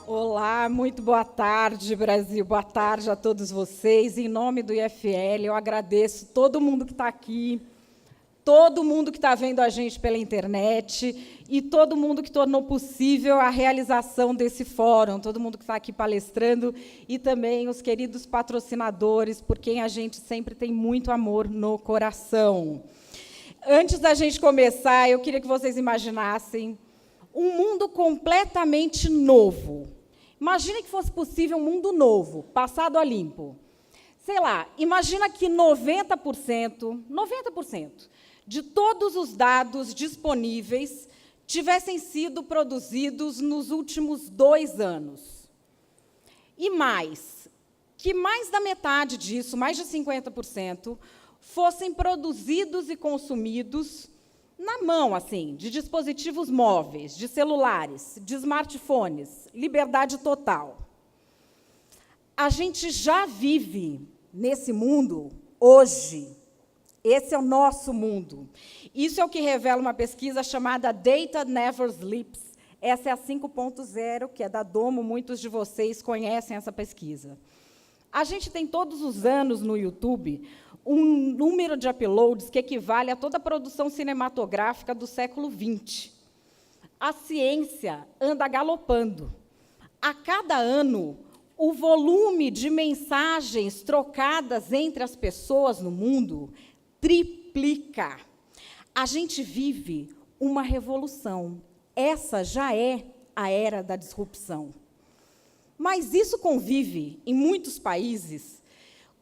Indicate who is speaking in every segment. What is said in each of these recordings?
Speaker 1: Olá, muito boa tarde, Brasil. Boa tarde a todos vocês. Em nome do IFL, eu agradeço todo mundo que está aqui, todo mundo que está vendo a gente pela internet e todo mundo que tornou possível a realização desse fórum, todo mundo que está aqui palestrando e também os queridos patrocinadores, por quem a gente sempre tem muito amor no coração. Antes da gente começar, eu queria que vocês imaginassem um mundo completamente novo. Imagina que fosse possível um mundo novo, passado a limpo. Sei lá, imagina que 90% de todos os dados disponíveis tivessem sido produzidos nos últimos 2 anos. E mais, que mais da metade disso, mais de 50%, fossem produzidos e consumidos na mão, assim, de dispositivos móveis, de celulares, de smartphones, liberdade total. A gente já vive nesse mundo hoje. Esse é o nosso mundo. Isso é o que revela uma pesquisa chamada Data Never Sleeps. Essa é a 5.0, que é da Domo, muitos de vocês conhecem essa pesquisa. A gente tem todos os anos no YouTube um número de uploads que equivale a toda a produção cinematográfica do século XX. A ciência anda galopando. A cada ano, o volume de mensagens trocadas entre as pessoas no mundo triplica. A gente vive uma revolução. Essa já é a era da disrupção. Mas isso convive, em muitos países,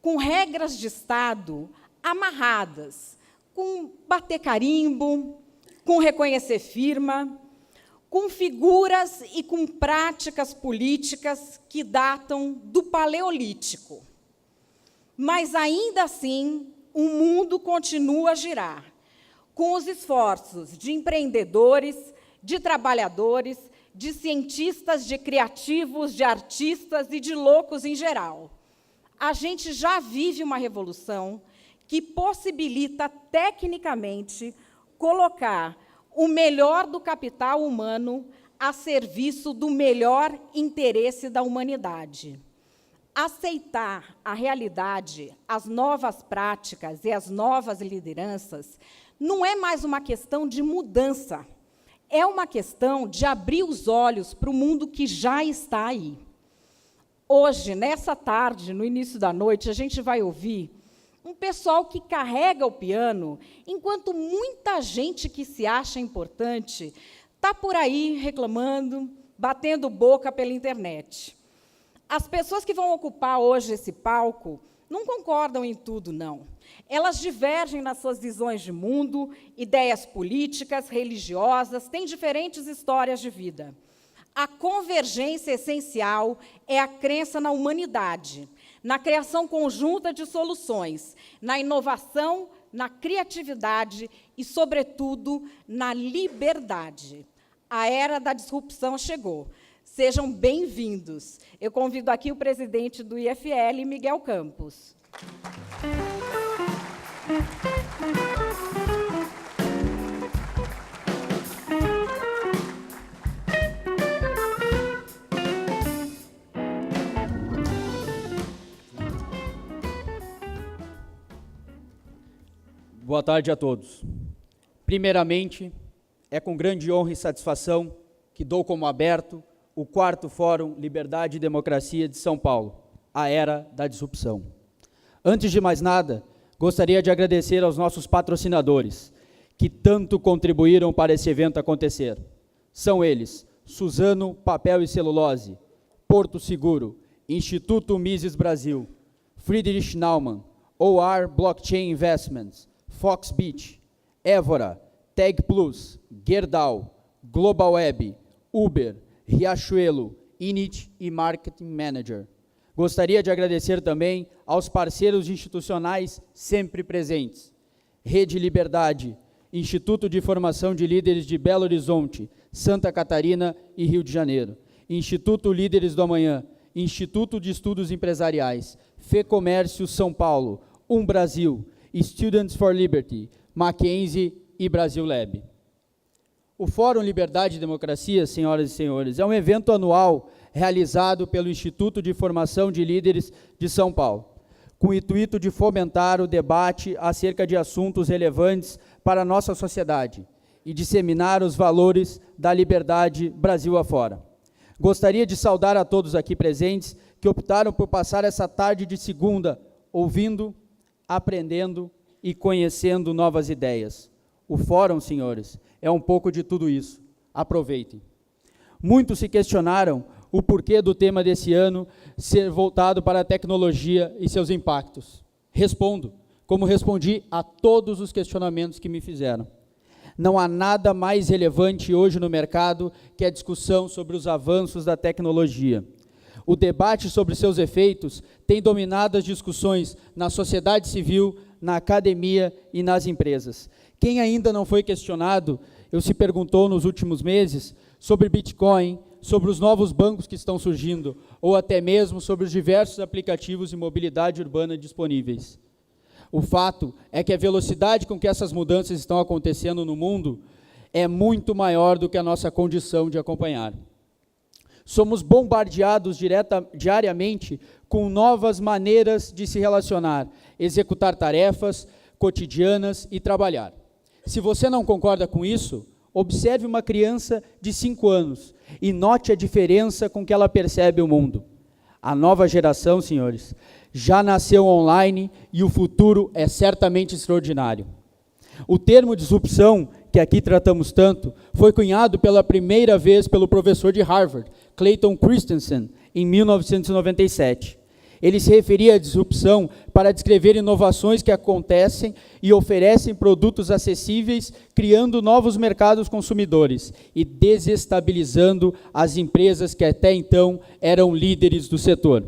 Speaker 1: com regras de Estado amarradas, com bater carimbo, com reconhecer firma, com figuras e com práticas políticas que datam do Paleolítico. Mas, ainda assim, o mundo continua a girar, com os esforços de empreendedores, de trabalhadores, de cientistas, de criativos, de artistas e de loucos em geral. A gente já vive uma revolução que possibilita, tecnicamente, colocar o melhor do capital humano a serviço do melhor interesse da humanidade. Aceitar a realidade, as novas práticas e as novas lideranças não é mais uma questão de mudança, é uma questão de abrir os olhos para o mundo que já está aí. Hoje, nessa tarde, no início da noite, a gente vai ouvir um pessoal que carrega o piano, enquanto muita gente que se acha importante está por aí reclamando, batendo boca pela internet. As pessoas que vão ocupar hoje esse palco não concordam em tudo, não. Elas divergem nas suas visões de mundo, ideias políticas, religiosas, têm diferentes histórias de vida. A convergência essencial é a crença na humanidade, na criação conjunta de soluções, na inovação, na criatividade e, sobretudo, na liberdade. A era da disrupção chegou. Sejam bem-vindos. Eu convido aqui o presidente do IFL, Miguel Campos.
Speaker 2: Boa tarde a todos. Primeiramente, é com grande honra e satisfação que dou como aberto o 4º Fórum Liberdade e Democracia de São Paulo, a Era da Disrupção. Antes de mais nada, gostaria de agradecer aos nossos patrocinadores, que tanto contribuíram para esse evento acontecer. São eles: Suzano Papel e Celulose, Porto Seguro, Instituto Mises Brasil, Friedrich Naumann, OR Blockchain Investments, Foxbit, Évora, Tag Plus, Gerdau, Global Web, Uber, Riachuelo, Init e Marketing Manager. Gostaria de agradecer também aos parceiros institucionais sempre presentes: Rede Liberdade, Instituto de Formação de Líderes de Belo Horizonte, Santa Catarina e Rio de Janeiro, Instituto Líderes do Amanhã, Instituto de Estudos Empresariais, FEComércio São Paulo, Brasil, Students for Liberty, Mackenzie e Brasil Lab. O Fórum Liberdade e Democracia, senhoras e senhores, é um evento anual realizado pelo Instituto de Formação de Líderes de São Paulo, com o intuito de fomentar o debate acerca de assuntos relevantes para a nossa sociedade e disseminar os valores da liberdade Brasil afora. Gostaria de saudar a todos aqui presentes que optaram por passar essa tarde de segunda ouvindo, aprendendo e conhecendo novas ideias. O Fórum, senhores, é um pouco de tudo isso. Aproveitem. Muitos se questionaram o porquê do tema desse ano ser voltado para a tecnologia e seus impactos. Respondo, como respondi a todos os questionamentos que me fizeram. Não há nada mais relevante hoje no mercado que a discussão sobre os avanços da tecnologia. O debate sobre seus efeitos tem dominado as discussões na sociedade civil, na academia e nas empresas. Quem ainda não foi questionado, se perguntou nos últimos meses, sobre Bitcoin, sobre os novos bancos que estão surgindo, ou até mesmo sobre os diversos aplicativos de mobilidade urbana disponíveis. O fato é que a velocidade com que essas mudanças estão acontecendo no mundo é muito maior do que a nossa condição de acompanhar. Somos bombardeados diariamente com novas maneiras de se relacionar, executar tarefas cotidianas e trabalhar. Se você não concorda com isso, observe uma criança de 5 anos e note a diferença com que ela percebe o mundo. A nova geração, senhores, já nasceu online e o futuro é certamente extraordinário. O termo disrupção, que aqui tratamos tanto, foi cunhado pela primeira vez pelo professor de Harvard, Clayton Christensen, em 1997. Ele se referia à disrupção para descrever inovações que acontecem e oferecem produtos acessíveis, criando novos mercados consumidores e desestabilizando as empresas que até então eram líderes do setor.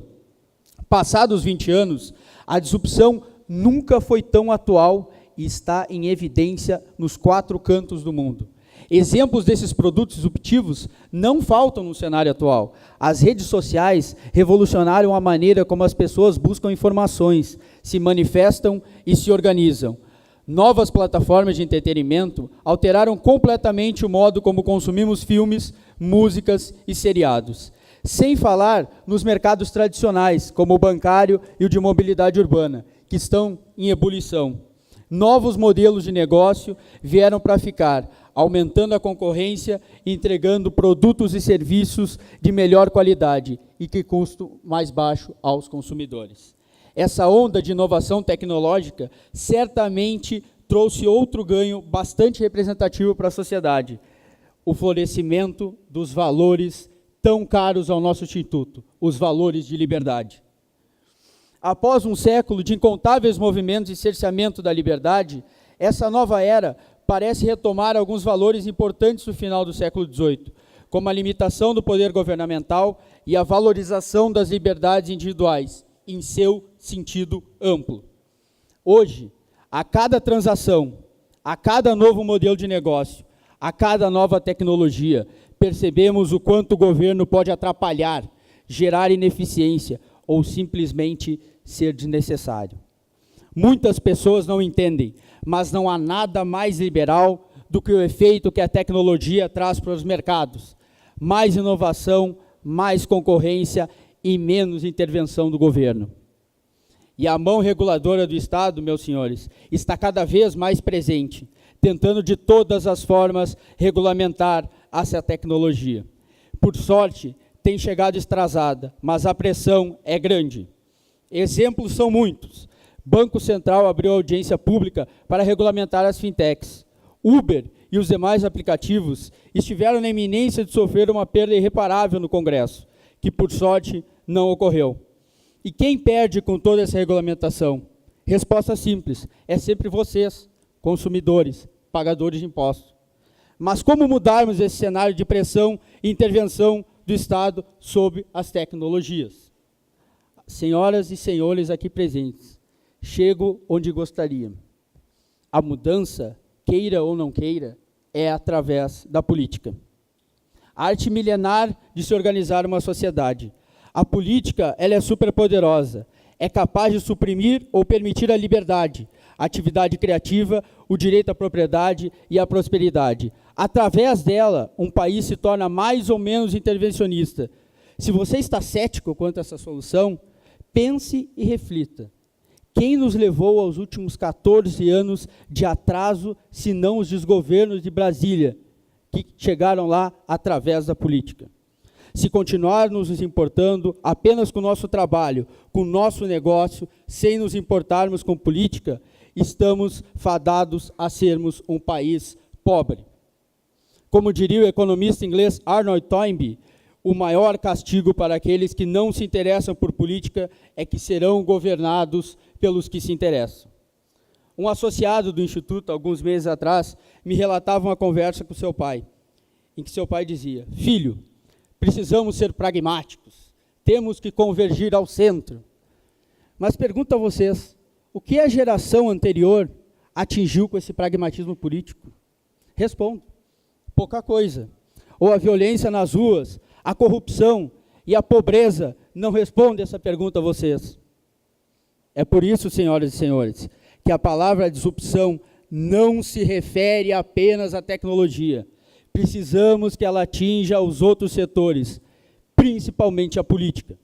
Speaker 2: Passados 20 anos, a disrupção nunca foi tão atual e está em evidência nos 4 cantos do mundo. Exemplos desses produtos disruptivos não faltam no cenário atual. As redes sociais revolucionaram a maneira como as pessoas buscam informações, se manifestam e se organizam. Novas plataformas de entretenimento alteraram completamente o modo como consumimos filmes, músicas e seriados. Sem falar nos mercados tradicionais, como o bancário e o de mobilidade urbana, que estão em ebulição. Novos modelos de negócio vieram para ficar, aumentando a concorrência e entregando produtos e serviços de melhor qualidade e que custo mais baixo aos consumidores. Essa onda de inovação tecnológica certamente trouxe outro ganho bastante representativo para a sociedade, o florescimento dos valores tão caros ao nosso instituto, os valores de liberdade. Após um século de incontáveis movimentos de cerceamento da liberdade, essa nova era parece retomar alguns valores importantes do final do século XVIII, como a limitação do poder governamental e a valorização das liberdades individuais, em seu sentido amplo. Hoje, a cada transação, a cada novo modelo de negócio, a cada nova tecnologia, percebemos o quanto o governo pode atrapalhar, gerar ineficiência ou simplesmente ser desnecessário. Muitas pessoas não entendem, mas não há nada mais liberal do que o efeito que a tecnologia traz para os mercados. Mais inovação, mais concorrência e menos intervenção do governo. E a mão reguladora do Estado, meus senhores, está cada vez mais presente, tentando de todas as formas regulamentar essa tecnologia. Por sorte, tem chegado atrasada, mas a pressão é grande. Exemplos são muitos. Banco Central abriu audiência pública para regulamentar as fintechs. Uber e os demais aplicativos estiveram na iminência de sofrer uma perda irreparável no Congresso, que, por sorte, não ocorreu. E quem perde com toda essa regulamentação? Resposta simples, é sempre vocês, consumidores, pagadores de impostos. Mas como mudarmos esse cenário de pressão e intervenção do Estado sobre as tecnologias? Senhoras e senhores aqui presentes, chego onde gostaria. A mudança, queira ou não queira, é através da política. A arte milenar de se organizar uma sociedade. A política, ela é superpoderosa, é capaz de suprimir ou permitir a liberdade, a atividade criativa, o direito à propriedade e à prosperidade. Através dela, um país se torna mais ou menos intervencionista. Se você está cético quanto a essa solução, pense e reflita. Quem nos levou aos últimos 14 anos de atraso, se não os desgovernos de Brasília, que chegaram lá através da política? Se continuarmos nos importando apenas com o nosso trabalho, com o nosso negócio, sem nos importarmos com política, estamos fadados a sermos um país pobre. Como diria o economista inglês Arnold Toynbee, o maior castigo para aqueles que não se interessam por política é que serão governados pelos que se interessam. Um associado do Instituto, alguns meses atrás, me relatava uma conversa com seu pai, em que seu pai dizia: filho, precisamos ser pragmáticos, temos que convergir ao centro. Mas pergunto a vocês, o que a geração anterior atingiu com esse pragmatismo político? Respondo: pouca coisa. Ou a violência nas ruas, a corrupção e a pobreza não respondem essa pergunta a vocês. É por isso, senhoras e senhores, que a palavra disrupção não se refere apenas à tecnologia. Precisamos que ela atinja os outros setores, principalmente a política.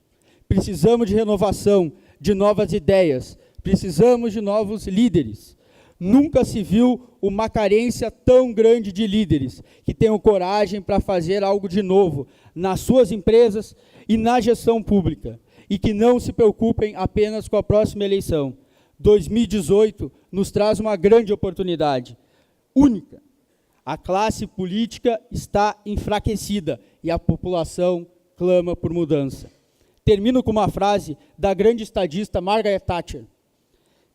Speaker 2: Precisamos de renovação, de novas ideias, precisamos de novos líderes. Nunca se viu uma carência tão grande de líderes que tenham coragem para fazer algo de novo nas suas empresas e na gestão pública, e que não se preocupem apenas com a próxima eleição. 2018 nos traz uma grande oportunidade, única. A classe política está enfraquecida e a população clama por mudança. Termino com uma frase da grande estadista Margaret Thatcher,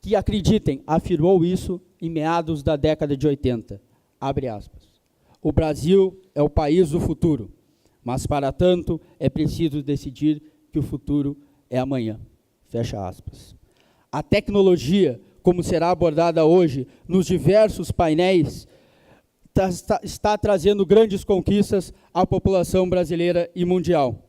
Speaker 2: que, acreditem, afirmou isso em meados da década de 80. Abre aspas. O Brasil é o país do futuro, mas para tanto é preciso decidir que o futuro é amanhã. Fecha aspas. A tecnologia, como será abordada hoje nos diversos painéis, está trazendo grandes conquistas à população brasileira e mundial.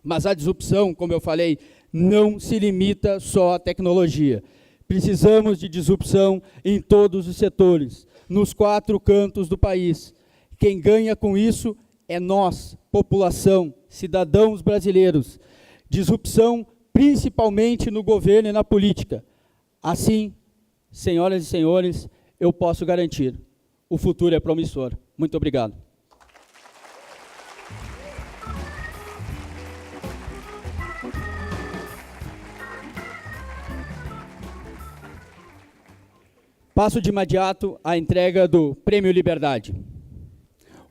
Speaker 2: Mas a disrupção, como eu falei, não se limita só à tecnologia. Precisamos de disrupção em todos os setores, nos 4 cantos do país. Quem ganha com isso é nós, população, cidadãos brasileiros. Disrupção principalmente no governo e na política. Assim, senhoras e senhores, eu posso garantir, o futuro é promissor. Muito obrigado. Passo de imediato à entrega do Prêmio Liberdade.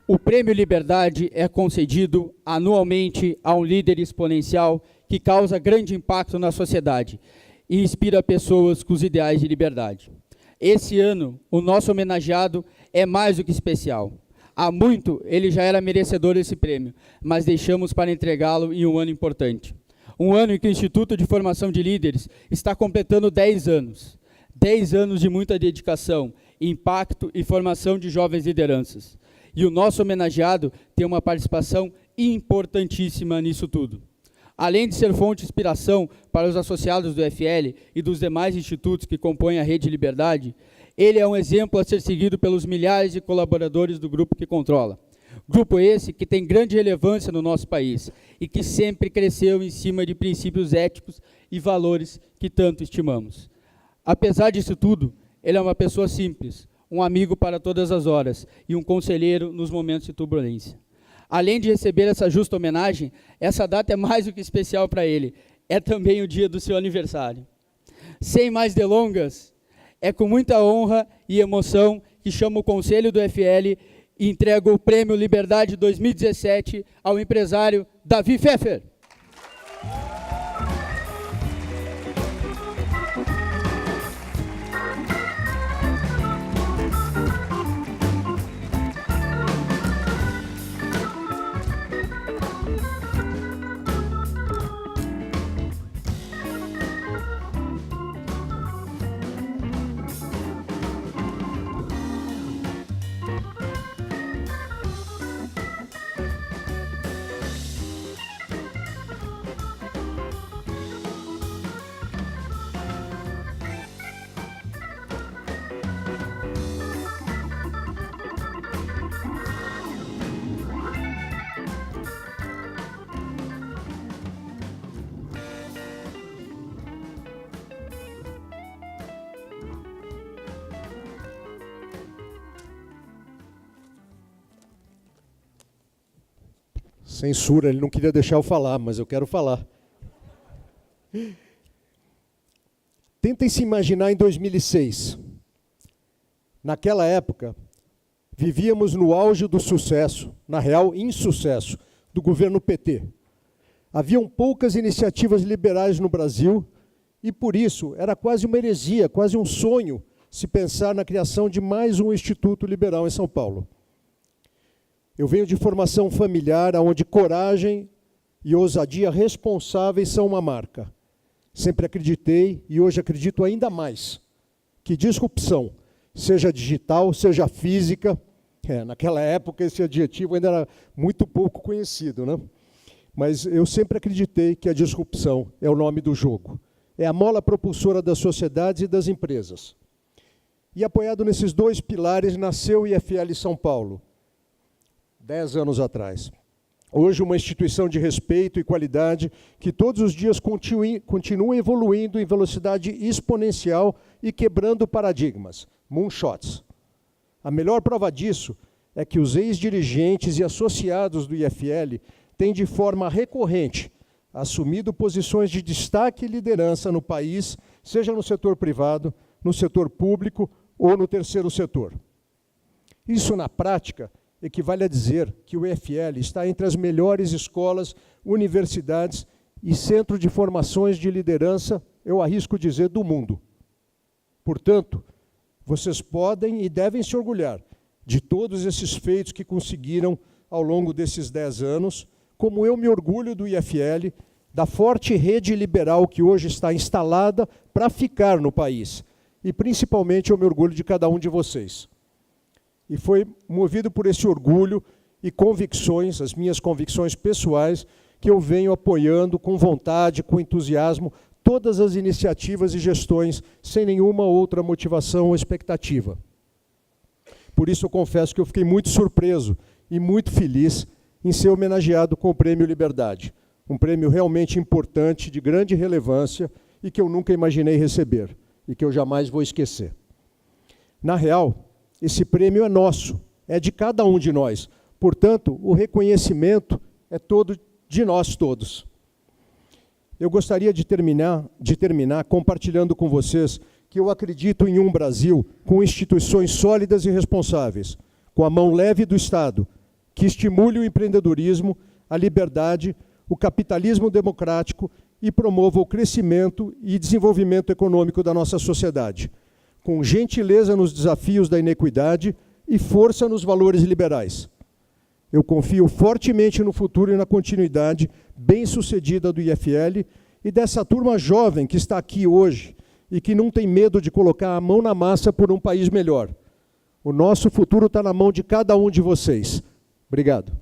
Speaker 2: O Prêmio Liberdade é concedido anualmente a um líder exponencial que causa grande impacto na sociedade e inspira pessoas com os ideais de liberdade. Esse ano, o nosso homenageado é mais do que especial. Há muito, ele já era merecedor desse prêmio, mas deixamos para entregá-lo em um ano importante. Um ano em que o Instituto de Formação de Líderes está completando 10 anos. 10 anos de muita dedicação, impacto e formação de jovens lideranças. E o nosso homenageado tem uma participação importantíssima nisso tudo. Além de ser fonte de inspiração para os associados do FL e dos demais institutos que compõem a Rede Liberdade, ele é um exemplo a ser seguido pelos milhares de colaboradores do grupo que controla. Grupo esse que tem grande relevância no nosso país e que sempre cresceu em cima de princípios éticos e valores que tanto estimamos. Apesar disso tudo, ele é uma pessoa simples, um amigo para todas as horas e um conselheiro nos momentos de turbulência. Além de receber essa justa homenagem, essa data é mais do que especial para ele. É também o dia do seu aniversário. Sem mais delongas, é com muita honra e emoção que chamo o Conselho do FL e entrego o Prêmio Liberdade 2017 ao empresário Davi Pfeffer.
Speaker 3: Censura, ele não queria deixar eu falar, mas eu quero falar. Tentem se imaginar em 2006. Naquela época, vivíamos no auge do sucesso, na real, insucesso, do governo PT. Haviam poucas iniciativas liberais no Brasil e, por isso, era quase uma heresia, quase um sonho se pensar na criação de mais um instituto liberal em São Paulo. Eu venho de formação familiar, onde coragem e ousadia responsáveis são uma marca. Sempre acreditei, e hoje acredito ainda mais, que disrupção, seja digital, seja física, naquela época esse adjetivo ainda era muito pouco conhecido, né? Mas eu sempre acreditei que a disrupção é o nome do jogo. É a mola propulsora das sociedades e das empresas. E apoiado nesses dois pilares, nasceu o IFL São Paulo, 10 anos atrás. Hoje, uma instituição de respeito e qualidade que todos os dias continua evoluindo em velocidade exponencial e quebrando paradigmas, moonshots. A melhor prova disso é que os ex-dirigentes e associados do IFL têm, de forma recorrente, assumido posições de destaque e liderança no país, seja no setor privado, no setor público ou no terceiro setor. Isso, na prática, equivale a dizer que o IFL está entre as melhores escolas, universidades e centros de formações de liderança, eu arrisco dizer, do mundo. Portanto, vocês podem e devem se orgulhar de todos esses feitos que conseguiram ao longo desses 10 anos, como eu me orgulho do IFL, da forte rede liberal que hoje está instalada para ficar no país. E, principalmente, eu me orgulho de cada um de vocês. E foi movido por esse orgulho e convicções, as minhas convicções pessoais, que eu venho apoiando com vontade, com entusiasmo, todas as iniciativas e gestões, sem nenhuma outra motivação ou expectativa. Por isso, eu confesso que eu fiquei muito surpreso e muito feliz em ser homenageado com o Prêmio Liberdade, um prêmio realmente importante, de grande relevância, e que eu nunca imaginei receber, e que eu jamais vou esquecer. Na real, esse prêmio é nosso, é de cada um de nós. Portanto, o reconhecimento é todo de nós todos. Eu gostaria de terminar compartilhando com vocês que eu acredito em um Brasil com instituições sólidas e responsáveis, com a mão leve do Estado, que estimule o empreendedorismo, a liberdade, o capitalismo democrático e promova o crescimento e desenvolvimento econômico da nossa sociedade, com gentileza nos desafios da inequidade e força nos valores liberais. Eu confio fortemente no futuro e na continuidade bem-sucedida do IFL e dessa turma jovem que está aqui hoje e que não tem medo de colocar a mão na massa por um país melhor. O nosso futuro está na mão de cada um de vocês. Obrigado.